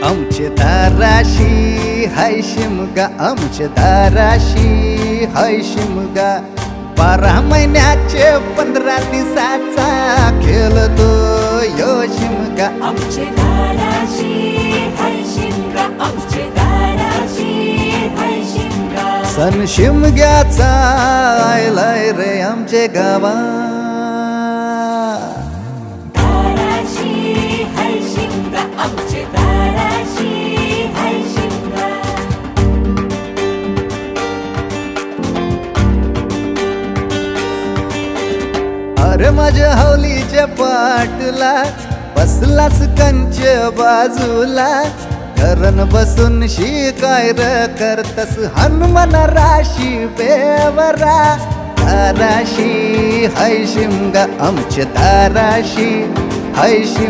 आमचे दाराशी हाय शिमगा, आमचे दाराशी हाय शिमगा. 12 महिन्याचे 15 दिवसाचा खेळतो यो शिमगा. आमचे दाराशी हाय शिमगा, आमचे दाराशी हाय शिमगा. सण शिमग्याचा आयलाय रे आमचे गावा. दाराशी हाय शिमगा, आमचे दाराशी हाय शिमगा. अरे माझ्या हौलीच्या पाटला बसलास कंच बाजूला. धरण बसून शिकाय र करतस हनुमान राशी बेवरा. दाराशी हाय शिमगा, आमचे दाराशी हाय शिमगा.